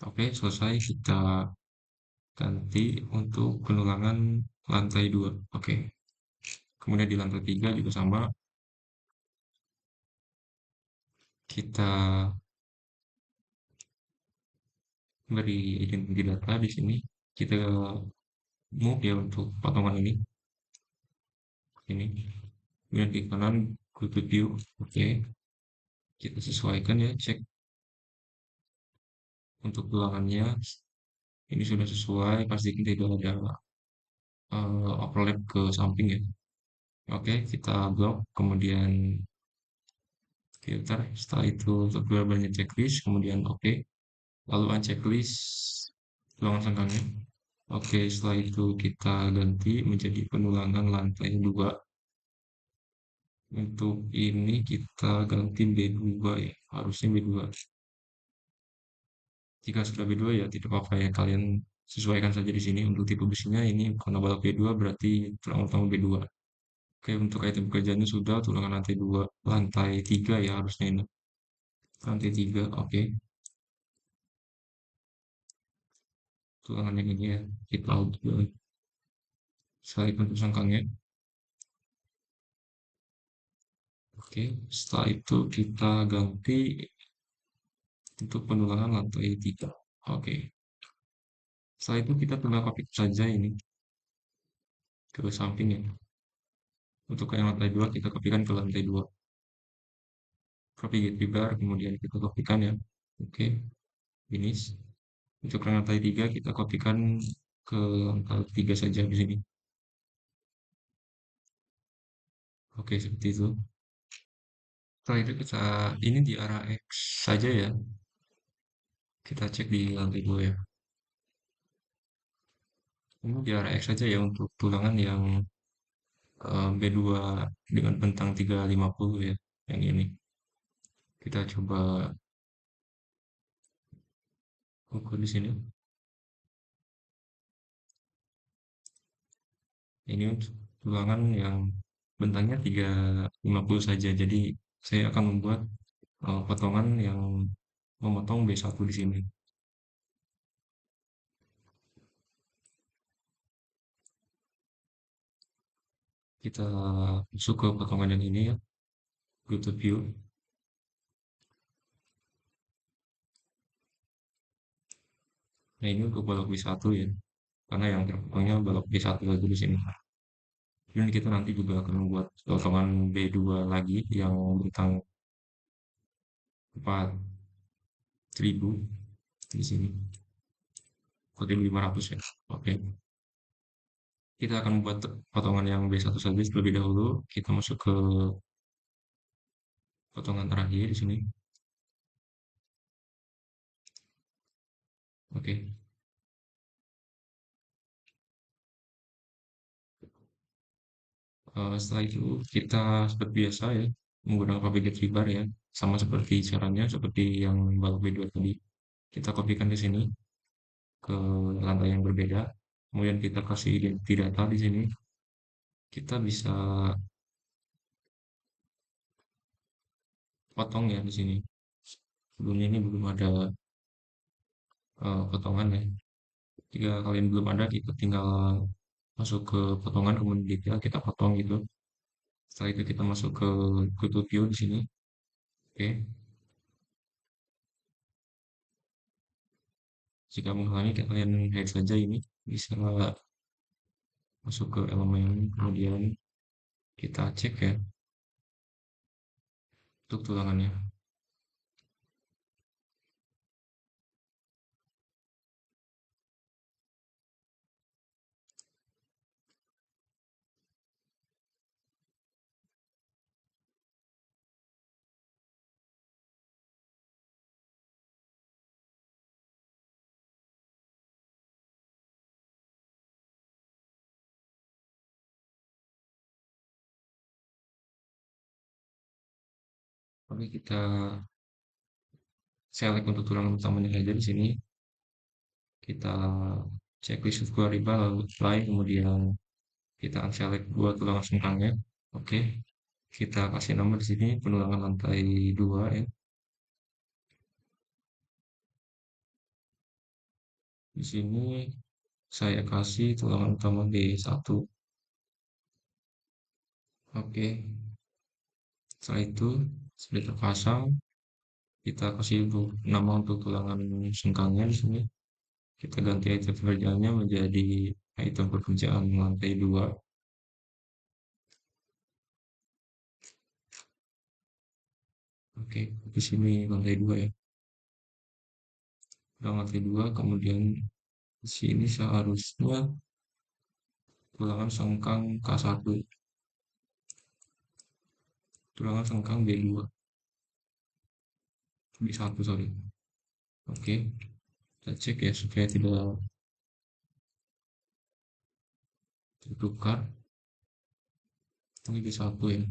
Oke, selesai, kita ganti untuk penulangan lantai 2. Oke, kemudian di lantai 3 juga sama, kita beri identity data di sini, kita move ya untuk potongan ini, kemudian di kanan go to view. Oke, kita sesuaikan ya, cek untuk tulangannya ini sudah sesuai, pastikan tidak ada overlap ke samping ya. Oke, kita blok, kemudian filter, setelah itu untuk banyak checklist, kemudian oke, lalu unchecklist tulangan sengkangnya. Oke, setelah itu kita ganti menjadi penulangan lantai 2. Untuk ini kita ganti B2 ya, harusnya B2. Jika sudah B2 ya tidak apa-apa ya, kalian sesuaikan saja di sini. Untuk tipe besinya ini karena balok B2 berarti tulang utama B2. Oke, untuk item pekerjaannya sudah tulangan lantai 2, lantai 3 ya harusnya ini. Lantai 3, oke. Tulangan yang ini ya, kita auto. Setelah itu sangkangnya. Oke, setelah itu kita ganti untuk penulangan lantai 3. Oke. Setelah itu kita tinggal copy saja ini ke samping ya. Untuk yang lantai 2 kita kopikan ke lantai 2. Copy get bar, kemudian kita kopikan ya. Oke, finish. Untuk yang lantai 3 kita kopikan ke lantai 3 saja di sini. Oke, seperti itu. Setelah itu kita ini di arah X saja ya. Kita cek di lantai 2 ya. Ini di arah X saja ya untuk tulangan yang B2 dengan bentang 350 ya. Yang ini. Kita coba ukur di sini. Ini untuk tulangan yang bentangnya 350 saja. Jadi saya akan membuat potongan yang memotong B1 di sini. Kita masuk ke potongan yang ini ya, go to view. Nah ini untuk balok B1 ya, karena yang terpotongnya balok B1 lagi di sini. Dan kita nanti juga akan membuat potongan B2 lagi yang bentang 4.000 di sini, 4.500 ya. Oke, kita akan membuat potongan yang B1 saja terlebih dahulu. Kita masuk ke potongan terakhir di sini. Oke, Setelah itu kita seperti biasa ya, menggunakan copy get rebar ya, sama seperti caranya seperti yang balok B2 tadi. Kita kopikan di sini ke lantai yang berbeda. Kemudian kita kasih identity data di sini. Kita bisa potong ya di sini. Sebelumnya ini belum ada potongan ya. Jika kalian belum ada, kita tinggal masuk ke potongan, kemudian detail kita potong gitu. Setelah itu kita masuk ke go to view di sini. Oke. Jika menghalangi, kalian hide saja ini. Bisa masuk ke elemen, kemudian kita cek ya untuk tulangannya. Oke, kita select untuk tulangan utamanya saja di sini. Kita checklist variable lalu apply, kemudian kita unselect dua tulangan sengkangnya. Oke, kita kasih nama di sini penulangan lantai 2 ya. Di sini saya kasih tulangan utama B1. Oke, setelah itu sudah terpasang, kita kasih nama untuk tulangan sengkangnya di sini. Kita ganti item pekerjaannya menjadi item pekerjaan lantai 2. Oke, di sini lantai 2 ya. Udah lantai 2, kemudian di sini seharusnya tulangan sengkang K1, tulangan sengkang B2, B1 sorry. Oke, kita cek ya supaya tidak tertukar. Ini B1 ya.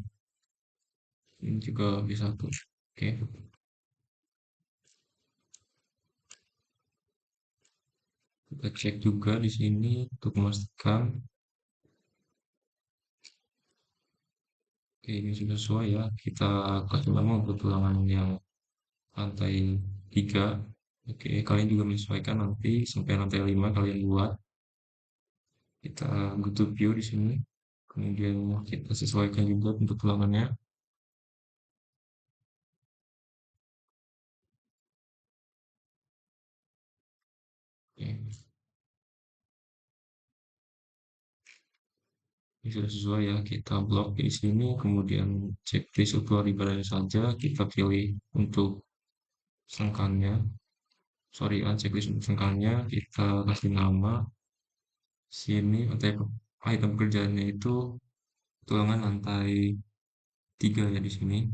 Ini juga B1. Oke, kita cek juga di sini untuk memastikan. Oke, ini sudah sesuai ya. Kita kasih nama untuk tulangan yang lantai 3. Oke, kalian juga menyesuaikan nanti sampai lantai 5 kalian buat. Kita go to view di sini. Kemudian kita sesuaikan juga untuk tulangannya. Oke, ini sudah sesuai ya. Kita blok di sini, kemudian checklist untuk ibaratnya saja. Kita pilih untuk sengkangnya. Sorry, checklist untuk sengkangnya. Kita kasih nama. Sini item kerjaannya itu tulangan lantai 3 ya di sini.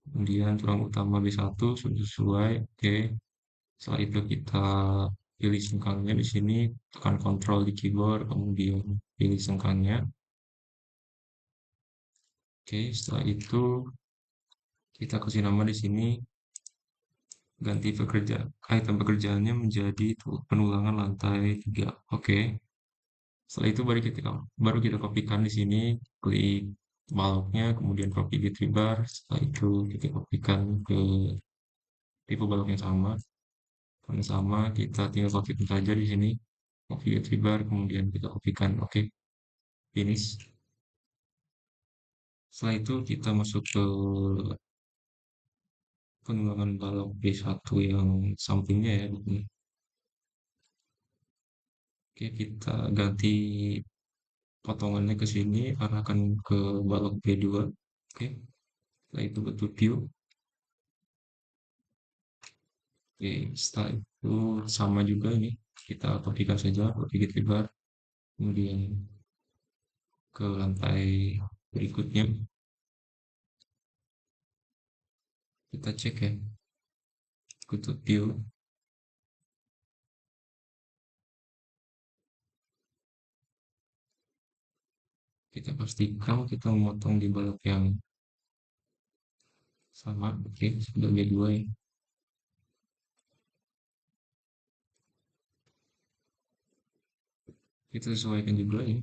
Kemudian tulang utama B1 sudah sesuai. Oke. Setelah itu kita pilih sengkangnya di sini, tekan Ctrl di keyboard, kemudian pilih sengkangnya. Oke, setelah itu kita kasih nama di sini, ganti item pekerjaannya menjadi penulangan lantai 3. Oke. Setelah itu baru kita kopikan di sini, klik baloknya, kemudian copy di rebar. Setelah itu kita kopikan ke tipe balok yang sama. Yang sama kita tinggal kopikan saja di sini, copy di rebar, kemudian kita kopikan. Oke, finish. Setelah itu kita masuk ke penulangan balok B1 yang sampingnya ya. Oke, kita ganti potongannya ke sini, arahkan ke balok B2. Oke, setelah itu betul view. Oke, setelah itu sama juga ini. Kita kopikan saja, copy git lebar. Kemudian ke lantai berikutnya. Kita cek ya, good view. Kita pastikan kita memotong di balok yang sama. Oke, sudah B2 ya. Kita sesuaikan juga ya.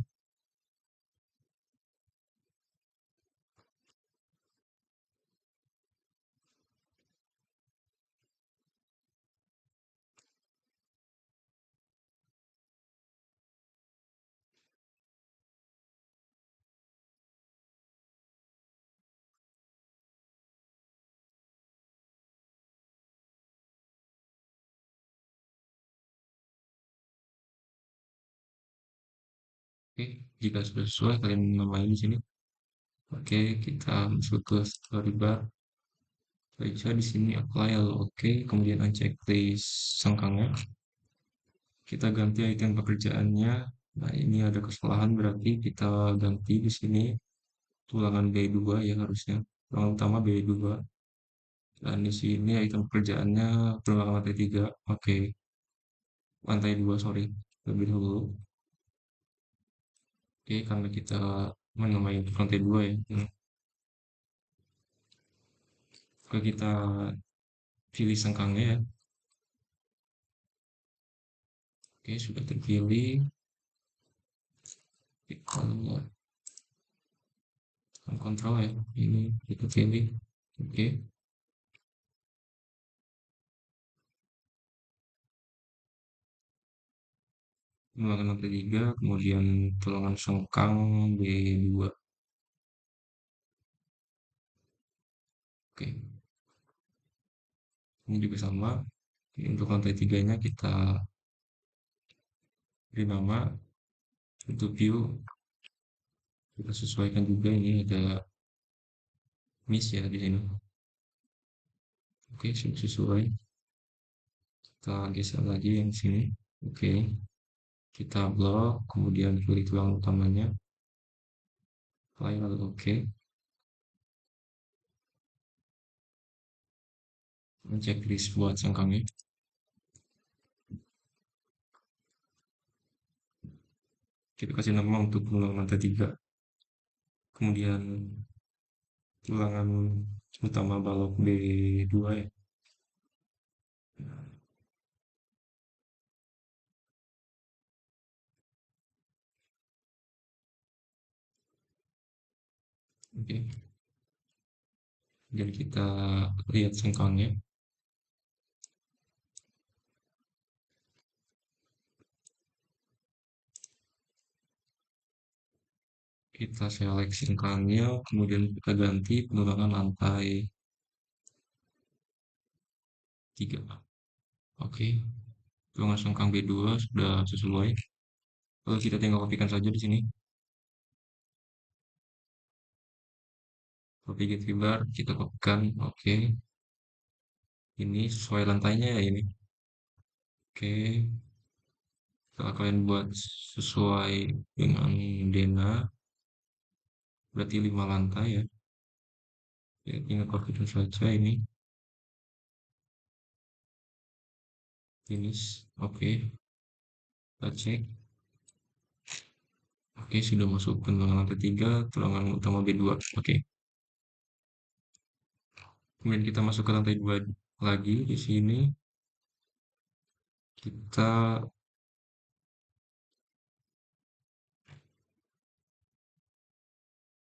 Oke, jika sudah sesuai kalian menamai di sini. Oke, kita masuk ke storybar. Baca di sini apply lalu oke, kemudian uncheck list sengkangnya. Kita ganti item pekerjaannya. Nah, ini ada kesalahan berarti kita ganti di sini tulangan B2 ya harusnya. Tulangan utama B2. Dan di sini item pekerjaannya tulangan lantai 3. Oke, lantai 2 sorry. Lebih dahulu. Oke, karena kita menamai lantai 2 ya. Oke, kita pilih sengkangnya ya. Oke, sudah terpilih. Kita tekan kontrol ya. Ini kita pilih. Oke, tulangan lantai 3, kemudian tulangan sengkang B2. Oke, ini juga sama. Untuk lantai tiganya kita beri nama untuk view. Kita sesuaikan juga ini ada miss ya di sini. Oke, sudah sesuai. Kita geser lagi yang sini. Oke, kita blok, kemudian pilih tulang utamanya. Lalu oke. Checklist buat sengkangnya. Kita kasih nama untuk tulang lantai 3. Kemudian tulangan utama balok B2 ya. Oke, dan kita lihat sengkangnya. Kita seleksi sengkangnya, kemudian kita ganti penurunan lantai 3. Oke, tulangan sengkang B2 sudah sesuai. Lalu kita tinggal kopikan saja di sini. Copy get bar, kita kopikan. Oke, ini sesuai lantainya ya ini. Oke, kalau kalian buat sesuai dengan Dena, berarti 5 lantai ya. Ya, tinggal kopikan saja ini. Finish. Oke, kita cek. Oke, sudah masuk ke tulangan lantai 3, tulangan utama B2. Oke. Kemudian kita masuk ke lantai 2 lagi di sini. Kita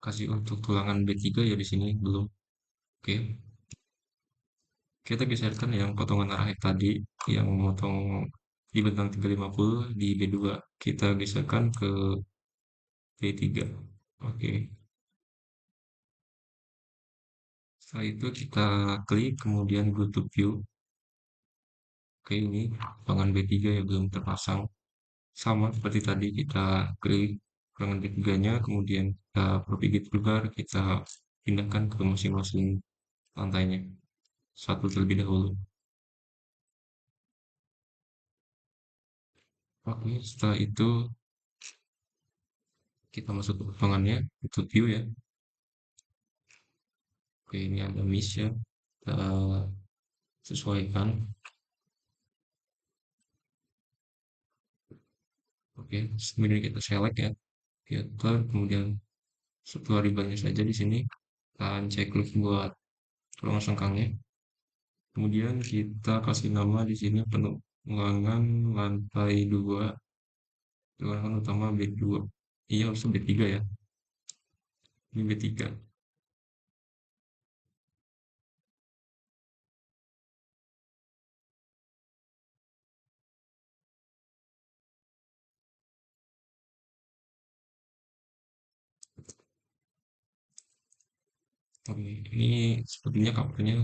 kasih untuk tulangan B3 ya di sini belum. Oke. Kita geserkan yang potongan arah tadi yang memotong di bentang 350 di B2. Kita geserkan ke B3. Oke. Setelah itu kita klik kemudian go to view. Oke, ini potongan B3 yang belum terpasang. Sama seperti tadi kita klik ruangan ketiganya, kemudian kita propagate keluar, kita pindahkan ke masing-masing lantainya. Satu terlebih dahulu. Oke, setelah itu kita masuk ke potongannya, itu view ya. Oke, ini ada miss ya. Kita sesuaikan. Oke, kemudian kita select ya. filter, kemudian setelah ribannya saja di sini kita checklist buat ruang sengkangnya. Kemudian kita kasih nama di sini penulangan lantai 2, penulangan utama B2. Iya, harusnya B3 ya. Ini B3. Oke, ini sepertinya covernya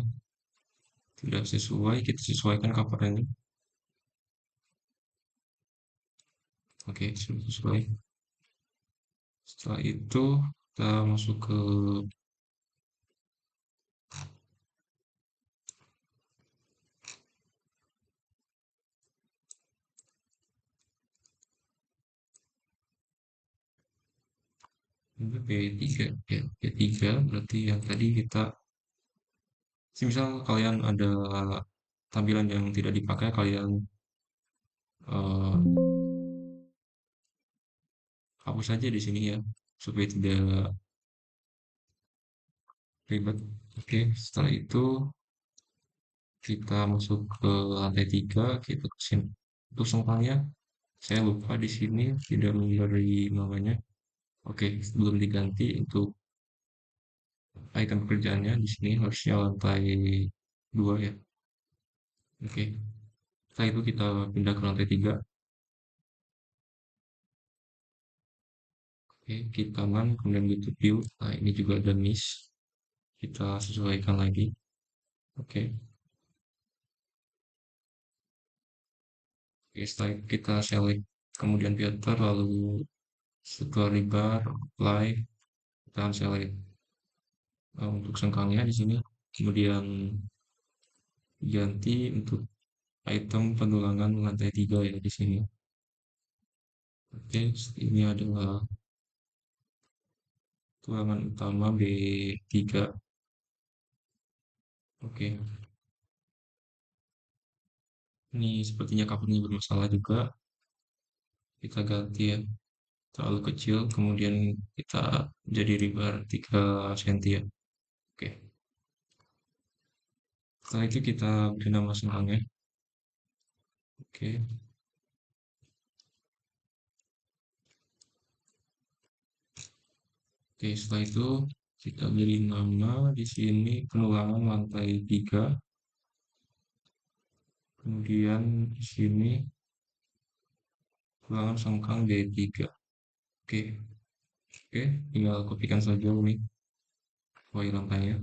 tidak sesuai, kita sesuaikan covernya. Oke, sudah sesuai. Setelah itu kita masuk ke B3 ya. B3 berarti yang tadi kita, misal kalian ada tampilan yang tidak dipakai, kalian eh, hapus saja di sini ya, supaya tidak ribet. Oke, setelah itu kita masuk ke lantai 3, kita kasih untuk sengkangnya. Saya lupa di sini tidak memberi namanya. Oke, sebelum diganti untuk item pekerjaannya di sini harusnya lantai 2 ya. Oke, setelah itu kita pindah ke lantai 3. Oke, klik kanan, kemudian go to view. Nah, ini juga ada miss. Kita sesuaikan lagi. Oke, oke, setelah itu kita select, kemudian filter, lalu setelah rebar, apply, kita select untuk sengkangnya di sini. Kemudian ganti untuk item penulangan lantai 3 ya di sini. Oke, ini adalah tulangan utama B3. Oke, ini sepertinya covernya bermasalah juga. Kita ganti ya, terlalu kecil, kemudian kita jadi rebar 3 cm ya. Oke, setelah itu kita beri nama sengkangnya. Oke, oke, setelah itu kita beri nama di sini penulangan lantai 3. Kemudian di sini tulangan sengkang D3. Oke, oke, tinggal kopikan saja ini sesuai rantainya.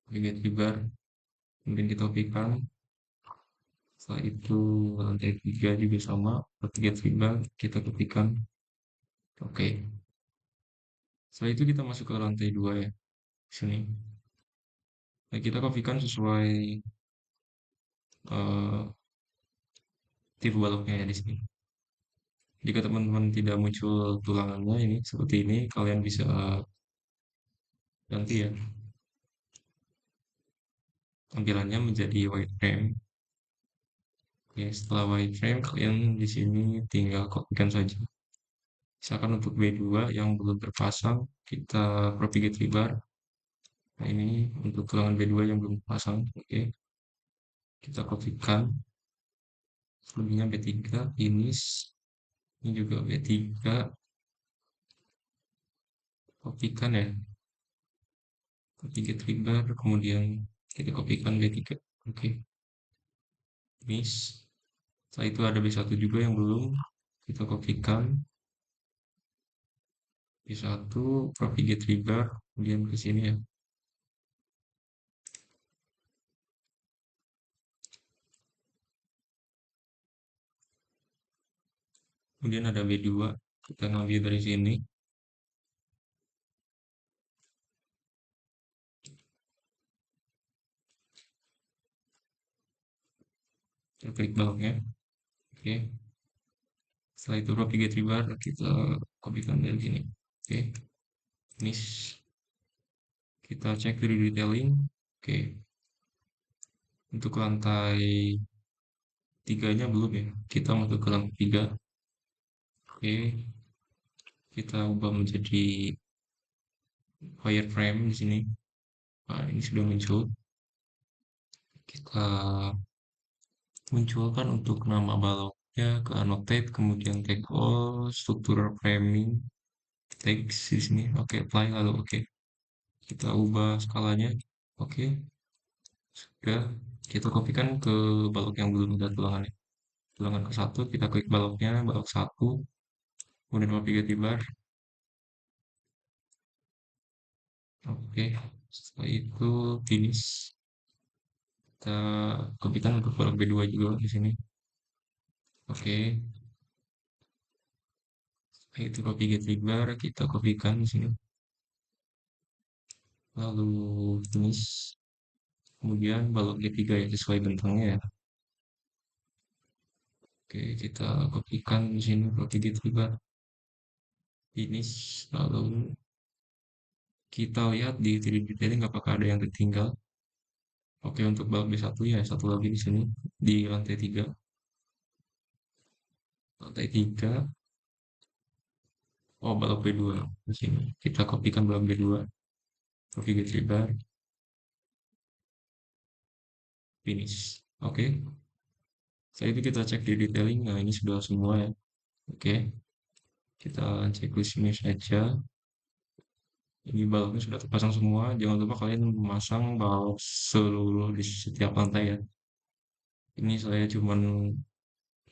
Oke, rebar, kemudian kita kopikan. Setelah itu lantai 3 juga sama, ketiga rebar kita kopikan. Oke, setelah itu kita masuk ke lantai 2 ya, sini. Nah, kita kopikan sesuai eh, tipe baloknya ya di sini. Jika teman-teman tidak muncul tulangannya ini seperti ini, kalian bisa ganti ya tampilannya menjadi wireframe. Oke, setelah wireframe kalian di sini tinggal kopikan saja. Misalkan untuk B2 yang belum terpasang, kita propagate rebar. Nah, ini untuk tulangan B2 yang belum terpasang. Oke, kita kopikan. Selebihnya B3, ini juga B3, kopikan ya. Propagate rebar, kemudian kita kopikan B3. Oke, miss. Setelah itu ada B1 juga yang belum, kita kopikan B1, propagate rebar, kemudian ke sini ya. Kemudian ada B2, kita ngambil dari sini, kita klik baloknya. Oke, setelah itu propagate rebar, kita kopikan dari sini. Oke, ini kita cek dari detailing. Oke, untuk lantai 3-nya belum ya, kita masuk ke lantai 3. Oke, kita ubah menjadi wireframe di sini. Nah, ini sudah muncul. Kita munculkan untuk nama baloknya ke annotate, kemudian tag all, struktur framing, text di sini. Oke, apply lalu oke. Kita ubah skalanya. Oke, sudah. Kita kopikan ke balok yang belum ada tulangannya. Tulangan ke satu, kita klik baloknya, balok satu, kemudian copy get bar. Oke, setelah itu finish. Kita kopikan untuk balok B2 juga di sini. Oke, setelah itu copy get bar, kita kopikan di sini. Lalu finish. Kemudian balok G3 yang sesuai bentangnya ya. Oke, kita kopikan di sini balok G3 finish. Lalu kita lihat di 3D detailing apakah ada yang tertinggal. Oke, untuk balok B1 ya, satu lagi di sini di lantai 3. Lantai 3. Oh, balok B2 di sini. Kita kopikan balok B2. Copy G3 bar, finish. Oke. Setelah itu kita cek di detailing. Nah, ini sudah semua ya. Oke. Kita checklist ini saja. Ini baloknya sudah terpasang semua. Jangan lupa kalian memasang balok seluruh di setiap lantai ya. Ini saya cuman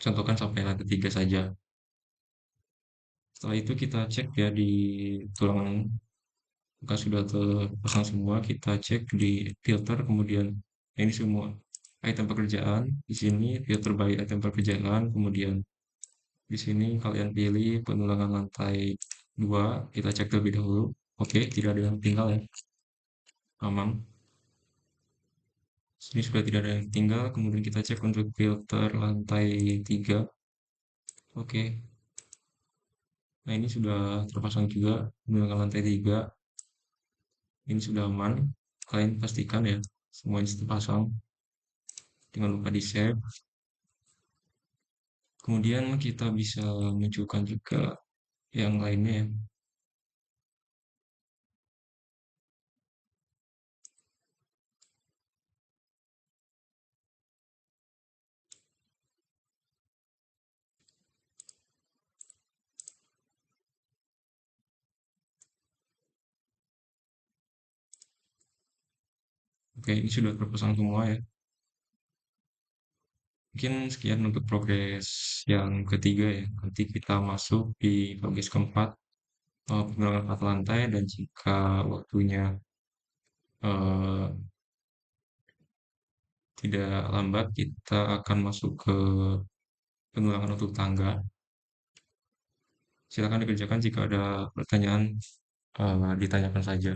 contohkan sampai lantai 3 saja. Setelah itu kita cek ya di tulangan, maka sudah terpasang semua. Kita cek di filter, kemudian ini semua item pekerjaan. Di sini filter by item pekerjaan, kemudian di sini kalian pilih penulangan lantai 2. Kita cek terlebih dahulu. Oke, tidak ada yang tinggal ya. Aman. Sini sudah tidak ada yang tinggal, kemudian kita cek untuk filter lantai 3. Oke, nah ini sudah terpasang juga menggunakan lantai 3. Ini sudah aman. Kalian pastikan ya, semuanya terpasang. Jangan lupa di save. Kemudian kita bisa munculkan juga yang lainnya ya. Oke, ini sudah terpasang semua ya. Mungkin sekian untuk progres yang ketiga ya. Nanti kita masuk di progres keempat, pengurangan 4 lantai, dan jika waktunya eh, tidak lambat, kita akan masuk ke penulangan untuk tangga. Silakan dikerjakan, jika ada pertanyaan ditanyakan saja.